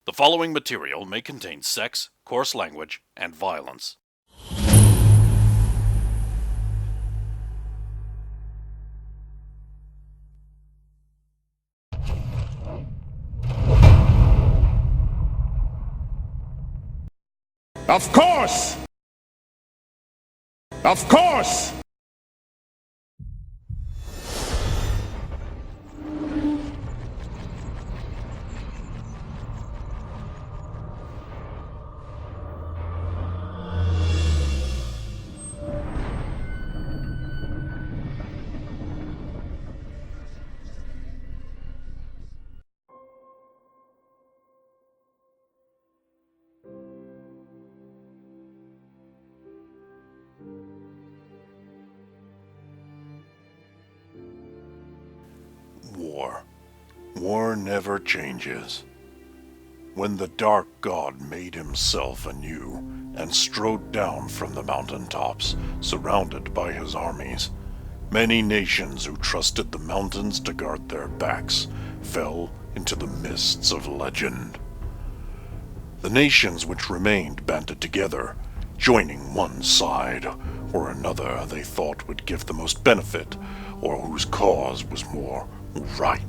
The following material may contain sex, coarse language, and violence. Of course! Of course! War. War never changes. When the dark god made himself anew and strode down from the mountain tops, surrounded by his armies, many nations who trusted the mountains to guard their backs fell into the mists of legend. The nations which remained banded together, joining one side or another they thought would give the most benefit, or whose cause was more right.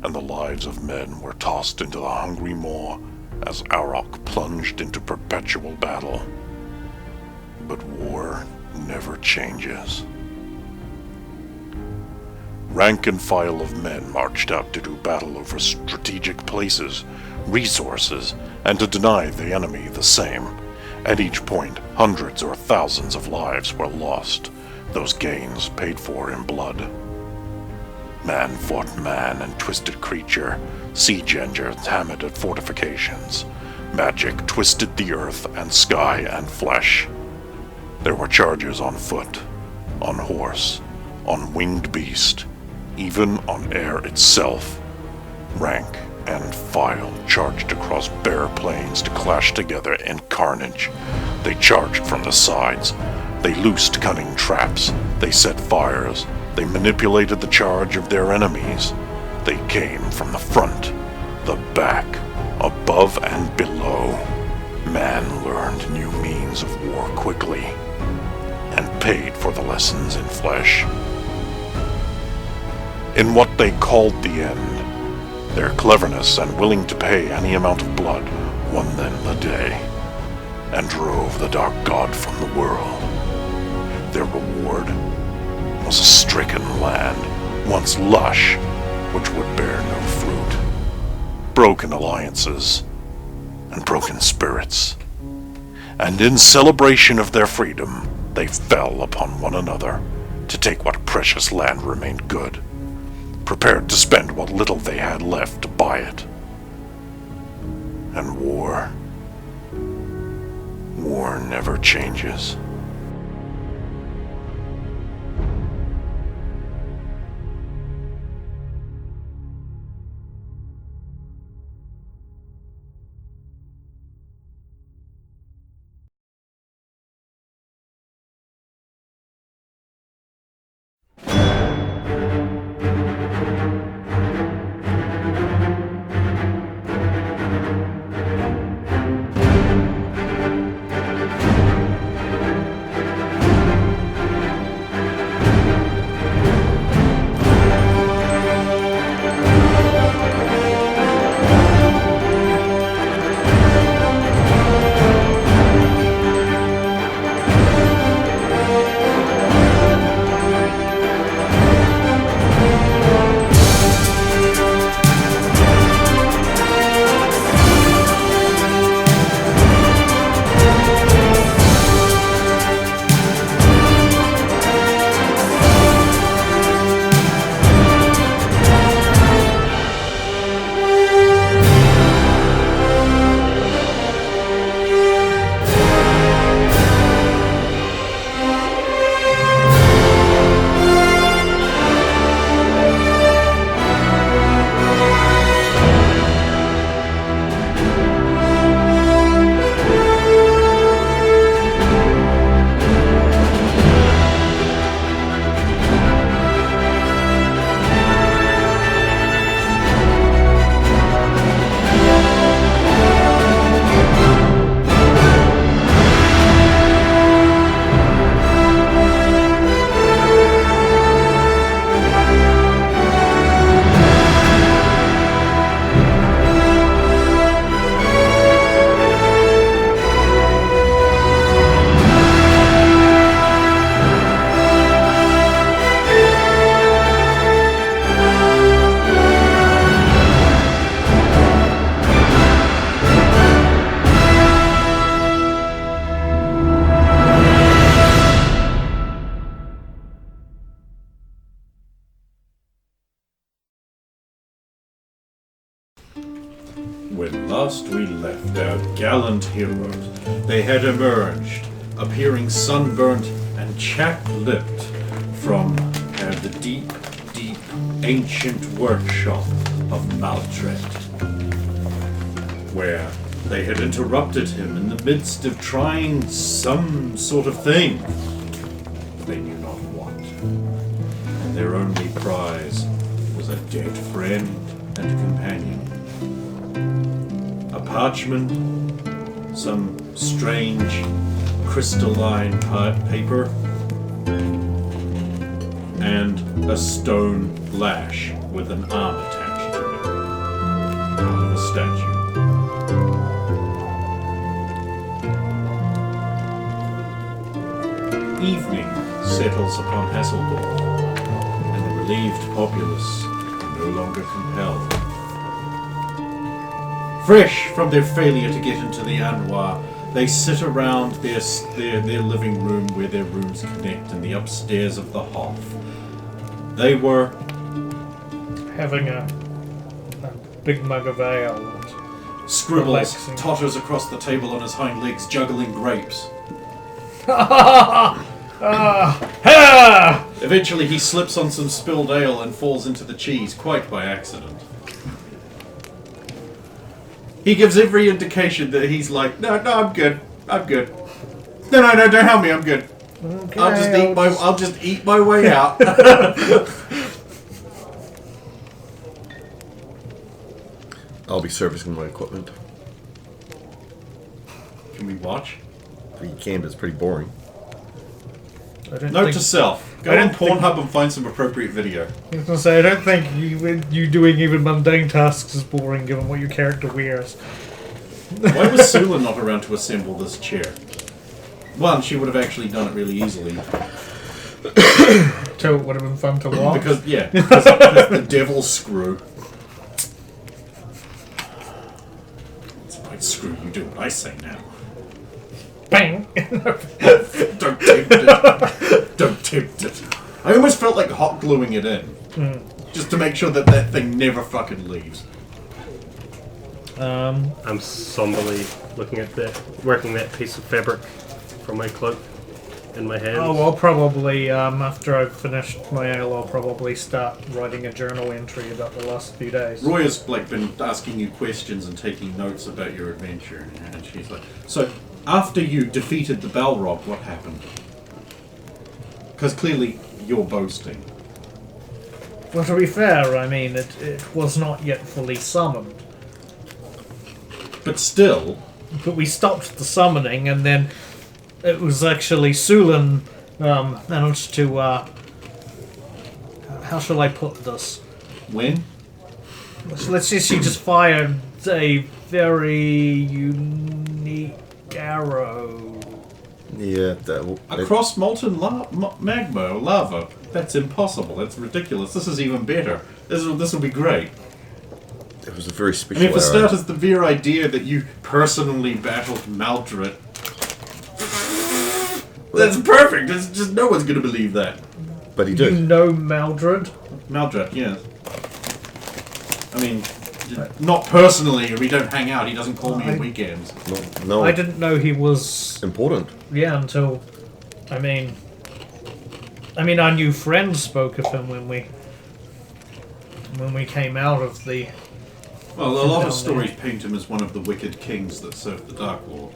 And the lives of men were tossed into the hungry maw as Karroc plunged into perpetual battle. But war never changes. Rank and file of men marched out to do battle over strategic places, resources, and to deny the enemy the same. At each point, hundreds or thousands of lives were lost, those gains paid for in blood. Man fought man and twisted creature, siege engines hammered at fortifications. Magic twisted the earth and sky and flesh. There were charges on foot, on horse, on winged beast, even on air itself. Rank and file charged across bare plains to clash together in carnage. They charged from the sides. They loosed cunning traps. They set fires. They manipulated the charge of their enemies. They came from the front, the back, above and below. Man learned new means of war quickly, and paid for the lessons in flesh. In what they called the end, their cleverness and willing to pay any amount of blood won them the day, and drove the dark god from the world. Their reward was a stricken land, once lush, which would bear no fruit. Broken alliances and broken spirits. And in celebration of their freedom, they fell upon one another to take what precious land remained good, prepared to spend what little they had left to buy it. And war never changes. When last we left our gallant heroes, they had emerged, appearing sunburnt and chapped-lipped from the deep, deep, ancient workshop of Maldred, where they had interrupted him in the midst of trying some sort of thing. They knew not what. And their only prize was a dead friend and companion. A parchment, some strange crystalline paper, and a stone lash with an arm attached to it. Part of a statue. Evening settles upon Hasseldorf, and the relieved populace are no longer compelled. Fresh from their failure to get into the Anwar, they sit around their living room where their rooms connect in the upstairs of the Hof. They were having a big mug of ale. Scribbles Relaxing. totters across the table on his hind legs, juggling grapes. Eventually he slips on some spilled ale and falls into the cheese, quite by accident. He gives every indication that he's like, no, I'm good. No, don't help me, I'm good. Okay, I'll just eat my way out. I'll be servicing my equipment. Can we watch? You can, but it's pretty boring. Note to self: go on Pornhub and find some appropriate video. I was gonna say, I don't think you doing even mundane tasks is boring, given what your character wears. Why was Sula not around to assemble this chair? One, she would have actually done it really easily. So it would have been fun to watch. Because the devil's screw. It's right, screw you. Do what I say now. Bang! Don't tempt it. Don't tempt it. I almost felt like hot gluing it in. Just to make sure that thing never fucking leaves. I'm somberly looking at working that piece of fabric from my cloak in my hands. Oh, I'll probably, after I've finished my ale, I'll probably start writing a journal entry about the last few days. Roy has been asking you questions and taking notes about your adventure, and she's like, so after you defeated the Balrog, what happened? Because clearly you're boasting. Well, to be fair, I mean, it was not yet fully summoned. But still, But we stopped the summoning, and then it was actually Sulan managed to, how shall I put this? when? Let's say she just fired a very unique arrow. Yeah, Across molten magma or lava. That's impossible. That's ridiculous. This is even better. This will be great. it was a very I special mean, for arrow. starters, the mere idea that you personally battled Maldred. That's perfect. It's just no one's going to believe that. But he You did. know Maldred? Maldred, yes. I mean, not personally. We don't hang out. He doesn't call me on weekends. No, I didn't know he was... important. Yeah, until... I mean, our new friend spoke of him when we came out of the... Well, a lot Down of stories paint him as one of the wicked kings that served the Dark Lord.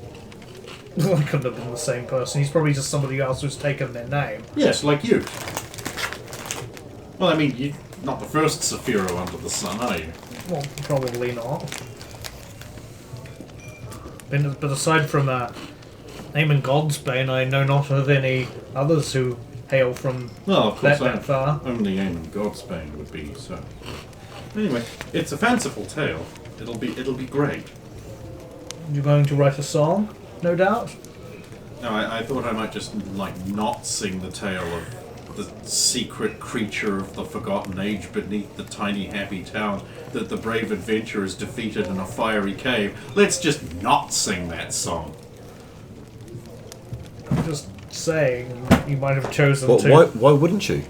Well, it couldn't have been the same person. He's probably just somebody else who's taken their name. Yes, like you. Well, I mean, you're not the first Saphiro under the sun, are you? Well, probably not. But aside from Eamon Godsbane, I know not of any others who hail from Well, of course, that far. only Eamon Godsbane would be so. Anyway, it's a fanciful tale. It'll be great. You're going to write a song, no doubt? No, I thought I might just not sing the tale of the secret creature of the forgotten age beneath the tiny happy town that the brave adventurers defeated in a fiery cave. Let's just not sing that song. I'm just saying, you might have chosen Well, to. why wouldn't you?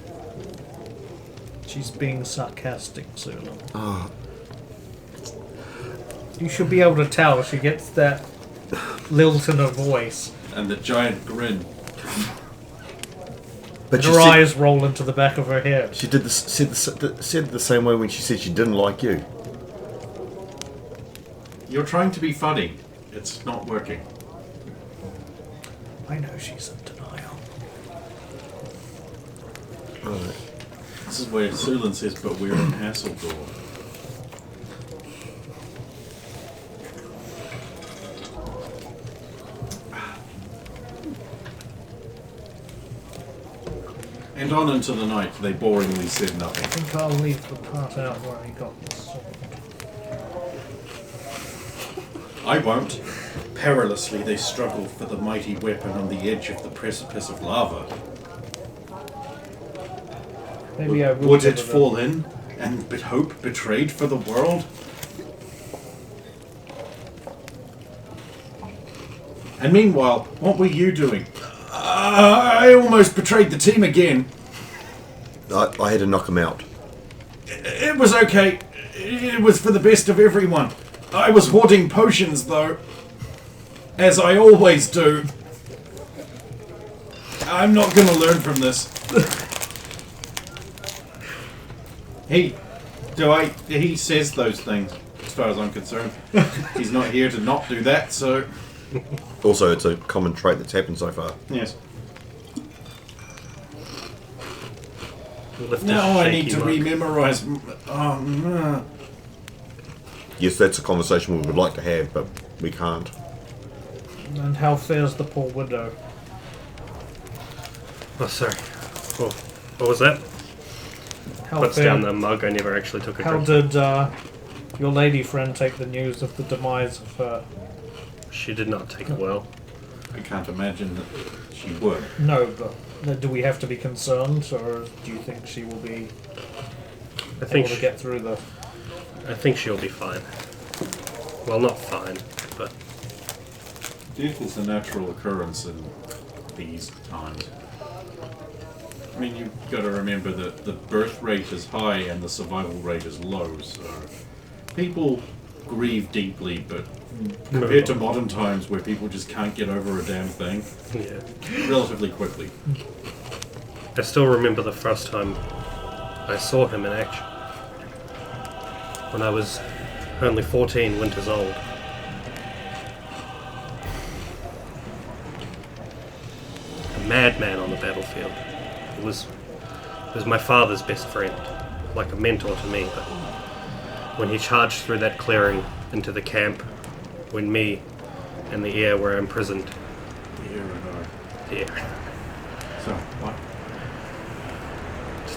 She's being sarcastic, Sula. You should be able to tell. She gets that lilt in her voice. And the giant grin. But And her eyes roll into the back of her head. She did said the same way when she said she didn't like you. You're trying to be funny. It's not working. I know she's in denial. Right. This is where Sulin says, but we're in Hasseldor. And on into the night, they boringly said nothing. I think I'll leave the part out where he got the sword. I won't. Perilously they struggled for the mighty weapon on the edge of the precipice of lava. Maybe I will. Would give it a- fall in, and hope betrayed for the world? And meanwhile, what were you doing? I almost betrayed the team again. I had to knock him out. It was okay. It was for the best of everyone. I was hoarding potions, though. As I always do. I'm not going to learn from this. He says those things, as far as I'm concerned. He's not here to not do that, so... Also, it's a common trait that's happened so far. Yes. Lift a Now I shaky need to mug. re-memorize... Oh, no. Yes, that's a conversation we would like to have, but we can't. And how fares the poor widow? Oh, sorry. Oh, what was that? How Puts fare- down the mug. I never actually took a How drink. did your lady friend take the news of the demise of her? She did not take it well. I can't imagine that she would. No, but do we have to be concerned, or do you think she will be I think able to get through the... I think she'll be fine. Well, not fine, but Death is a natural occurrence in these times. I mean, you've got to remember that the birth rate is high and the survival rate is low, so people grieve deeply, but compared to modern times where people just can't get over a damn thing, yeah. relatively quickly. I still remember the first time I saw him in action. When I was only 14 winters old. A madman on the battlefield. He was my father's best friend, like a mentor to me, but when he charged through that clearing into the camp, when me and the heir were imprisoned, Here and yeah, So, what?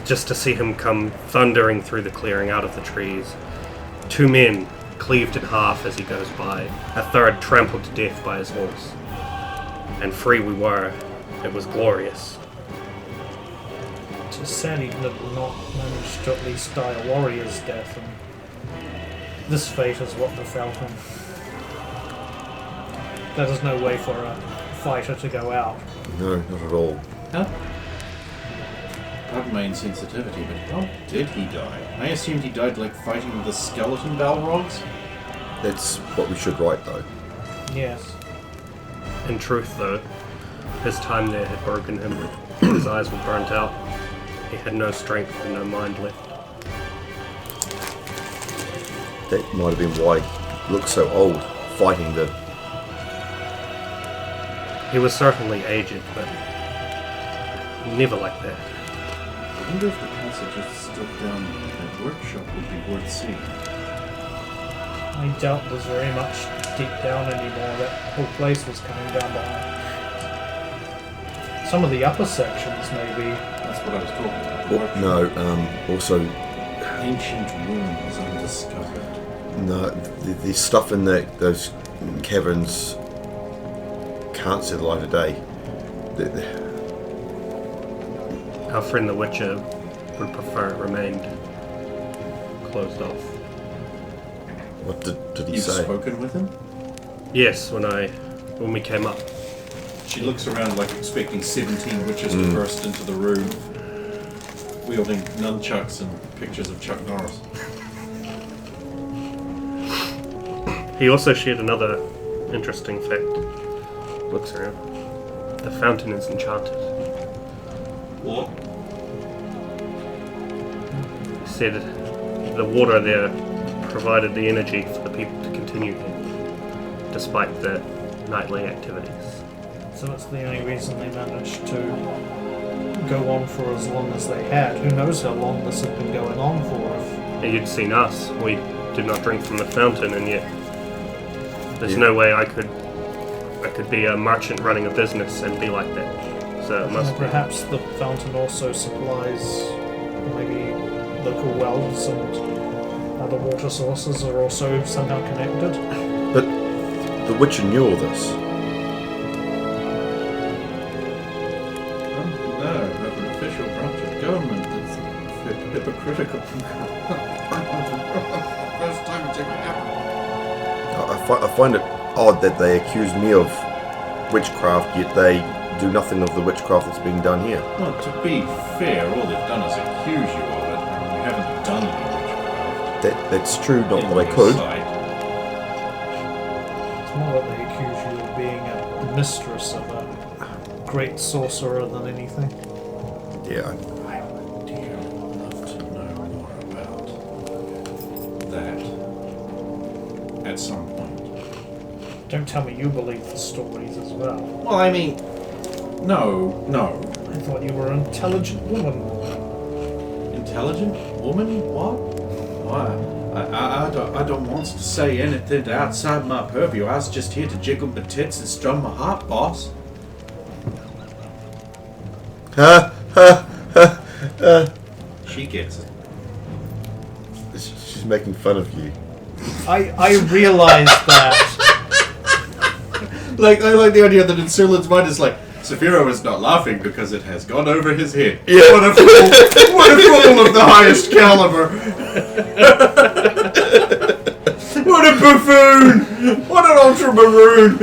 just to see him come thundering through the clearing out of the trees, two men cleaved in half as he goes by, a third trampled to death by his horse, and free we were. It was glorious. It's sad he did not manage to at least die a warrior's death, and this fate is what befell him. That is no way for a fighter to go out. No, not at all. Huh? Pardon my insensitivity, but how did he die? I assumed he died like fighting the skeleton Balrogs. That's what we should write, though. Yes. In truth, though, his time there had broken him. His eyes were burnt out. He had no strength and no mind left. That might have been why he looked so old, fighting the... He was certainly aged, but never like that. I wonder if the passages still down in that workshop would be worth seeing. I doubt there's very much deep down anymore. That whole place was coming down behind. Some of the upper sections, maybe. That's what I was talking about. The Oh, workshop. no, also, Ancient ruins undiscovered. no, the stuff in those caverns can't see the light of day. Our friend the Witcher would prefer it remained closed off. What did he You've say? spoken with him? Yes, when we came up. She looks around like expecting 17 witches to burst into the room, wielding nunchucks and pictures of Chuck Norris. He also shared another interesting fact. Looks around. The fountain is enchanted. What? He said the water there provided the energy for the people to continue here, despite the nightly activities. So that's the only reason they managed to go on for as long as they had. Who knows how long this had been going on for? And you'd seen us. We did not drink from the fountain, and yet there's no way I could be a merchant running a business and be like that. So it must be. Perhaps the fountain also supplies maybe local wells and other water sources are also somehow connected. But the Witcher knew all this. No, an official branch of government that's hypocritical. First time it's ever happened. I find it odd that they accuse me of witchcraft, yet they do nothing of the witchcraft that's being done here. Well, to be fair, all they've done is accuse you of it, and you haven't done any witchcraft. That's true, not in that I your could. sight. It's more that they accuse you of being a mistress of a great sorcerer than anything. Yeah, I would dear love to know more about that at some point. Don't tell me you believe the stories as well. Well, I mean, no. I thought you were an intelligent woman. Intelligent woman? What? Why? I don't want to say anything outside my purview. I was just here to jiggle my tits and strum my heart, boss. She gets it. she's making fun of you. I realised that. I like the idea that in Sirlin's mind is like, Saphiro is not laughing because it has gone over his head. Yeah. What a fool! What a fool of the highest caliber! What a buffoon! What an ultra maroon!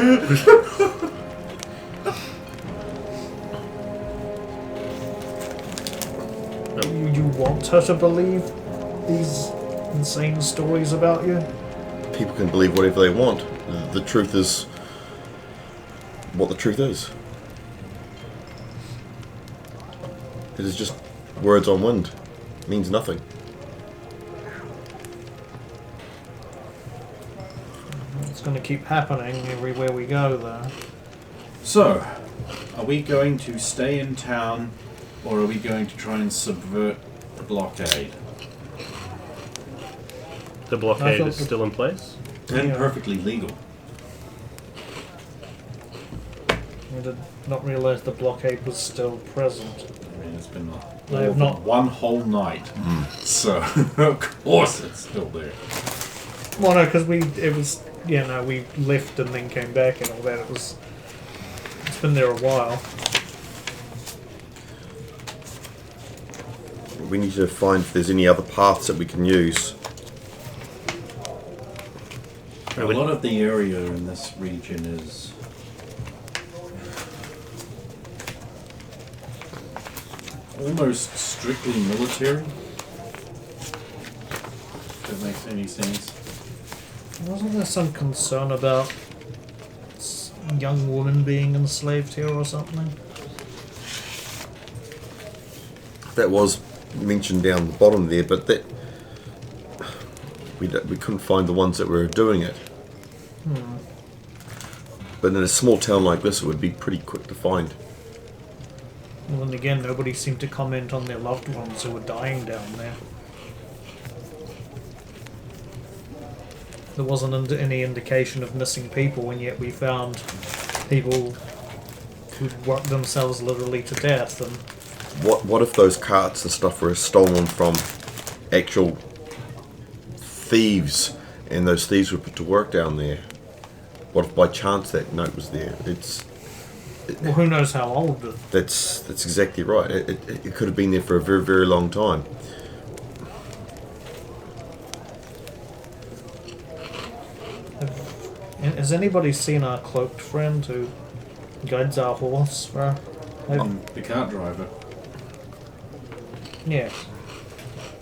You want her to believe these insane stories about you? People can believe whatever they want. The truth is what the truth is. It is just words on wind. It means nothing. It's going to keep happening everywhere we go, though. So, are we going to stay in town, or are we going to try and subvert the blockade? The I blockade thought is still in place? And Yeah. perfectly legal. I did not realise the blockade was still present. I mean, it's been I have not- one whole night, so of course it's still there. Well, no, because we left and then came back and all that. It's been there a while. We need to find if there's any other paths that we can use. A lot of the area in this region is almost strictly military. If that makes any sense. Wasn't there some concern about young women being enslaved here or something? That was mentioned down the bottom there, but that we couldn't find the ones that were doing it. But in a small town like this, it would be pretty quick to find. Well, then again, nobody seemed to comment on their loved ones who were dying down there. There wasn't any indication of missing people, and yet we found people who'd worked themselves literally to death. And What if those carts and stuff were stolen from actual thieves, and those thieves were put to work down there? What if by chance that note was there? well, who knows how old? That's exactly right. It could have been there for a very, very long time. Has anybody seen our cloaked friend who guides our horse? The cart driver. Yes.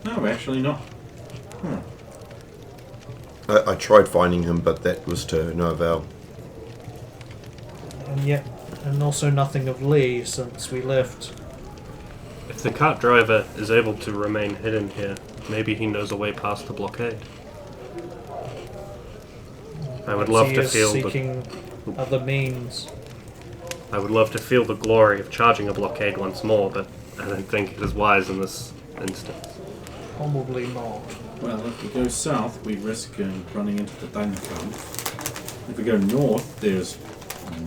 No, actually not. I tried finding him, but that was to no avail. And also nothing of Lee since we left. If the cart driver is able to remain hidden here, maybe he knows a way past the blockade. I would love He to is feel seeking other means. I would love to feel the glory of charging a blockade once more, but I don't think it is wise in this instance. Probably not. Well, if we go south, we risk running into the Dynacamp. If we go north, there's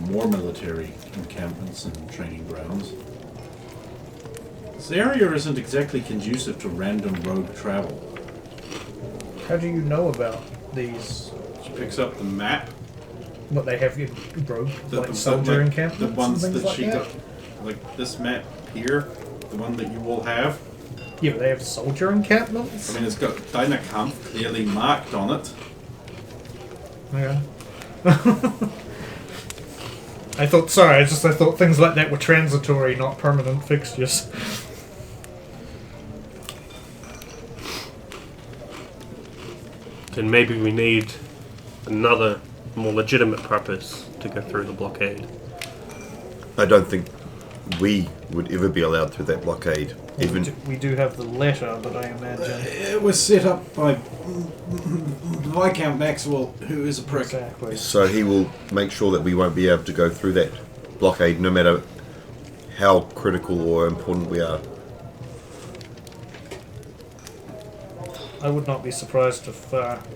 more military encampments and training grounds. This area isn't exactly conducive to random rogue travel. How do you know about these? She picks up the map. What they have in rogue, The soldier like, encampments the ones and things that like she that? got, like this map here, the one that you all have. Yeah, but they have soldier encampments? I mean, it's got Dynacamp clearly marked on it. Yeah. I thought things like that were transitory, not permanent fixtures. Then maybe we need another, more legitimate purpose to go through the blockade. I don't think we would ever be allowed through that blockade. Even We do have the letter, but I imagine. It was set up by Viscount Maxwell, who is a prick. Exactly. so, he will make sure that we won't be able to go through that blockade, no matter how critical or important we are. I would not be surprised if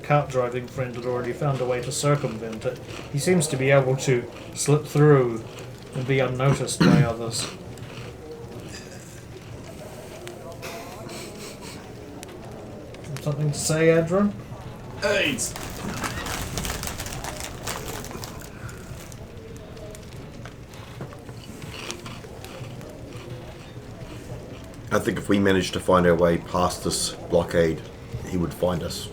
cart driving friend had already found a way to circumvent it. He seems to be able to slip through and be unnoticed by others. Something to say, Adron? AIDS. I think if we managed to find our way past this blockade, he would find us.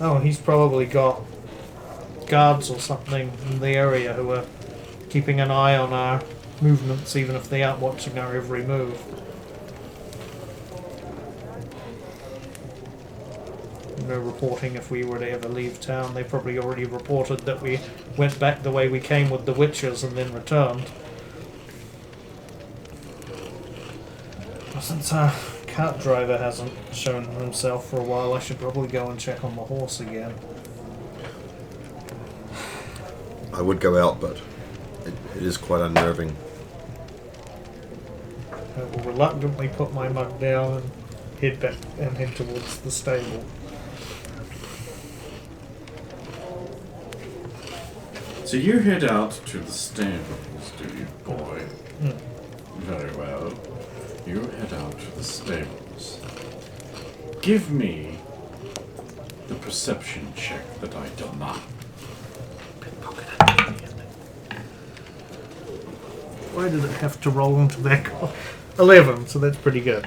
Oh, he's probably got guards or something in the area who are keeping an eye on our movements, even if they aren't watching our every move. No reporting if we were to ever leave town. They probably already reported that we went back the way we came with the witches and then returned. Since our cart driver hasn't shown himself for a while, I should probably go and check on the horse again. I would go out, but it is quite unnerving. I will reluctantly put my mug down and head back and head towards the stable. So you head out to the stables, do you, boy? Very well. You head out to the stables. Give me the perception check that I demand. Why did it have to roll into that? 11, so that's pretty good.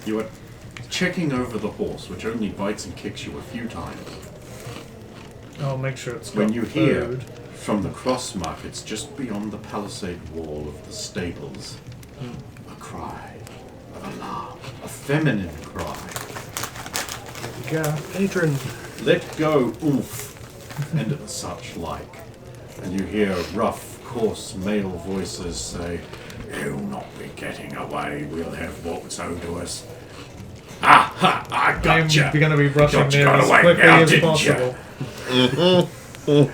You are checking over the horse, which only bites and kicks you a few times. I'll make sure it's got When you hear food. from the cross markets just beyond the palisade wall of the stables, a cry of alarm, a feminine cry. There we go. Adrian, Let go, oof, and such like. And you hear rough, coarse male voices say, "You'll not be getting away. We'll have what's owed to us." Ah ha! I gotcha. I'm going to be brushing Got you there got as away quickly now, as didn't ya? possible.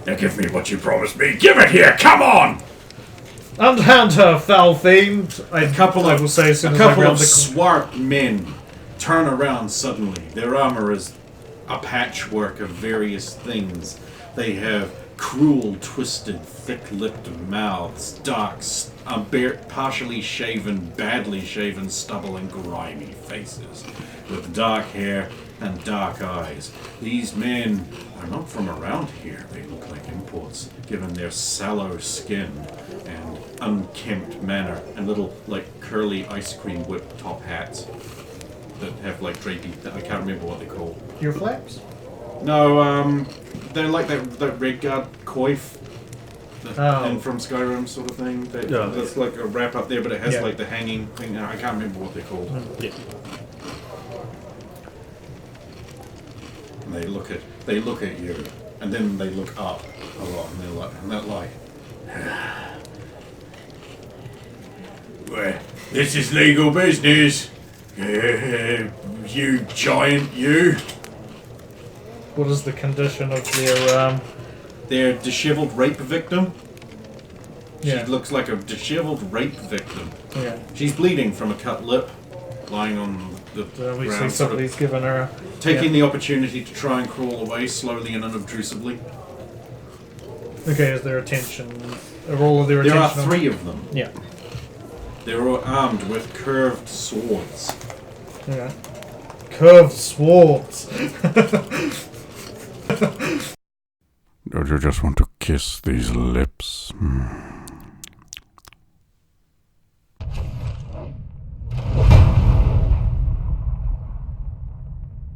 Now give me what you promised me. Give it here. Come on. Unhand her, foul fiend! I will say as soon A as I couple grab of the... swart men turn around suddenly. Their armor is a patchwork of various things. They have cruel, twisted, thick-lipped mouths, dark, partially shaven, badly shaven stubble, and grimy faces, with dark hair and dark eyes. These men are not from around here. They look like imports, given their sallow skin and unkempt manner, and little, like, curly ice cream whip top hats that have, like, drapey... I can't remember what they call. Ear flaps? No, they're like that red guard coif. Oh. And from Skyrim sort of thing. That's like a wrap up there, but it has like the hanging thing. I can't remember what they're called. Yeah. And they look at you, and then they look up a lot, and they're like, well, this is legal business. You giant, you. What is the condition of Their disheveled rape victim. Yeah. She looks like a disheveled rape victim. Yeah. She's bleeding from a cut lip, lying on the We see ground, sort of somebody's given her taking the opportunity to try and crawl away slowly and unobtrusively. Okay, is there attention? Are all of their There attention? are 3 of them. Yeah. They're all armed with curved swords. Yeah. Curved swords. Don't you just want to kiss these lips?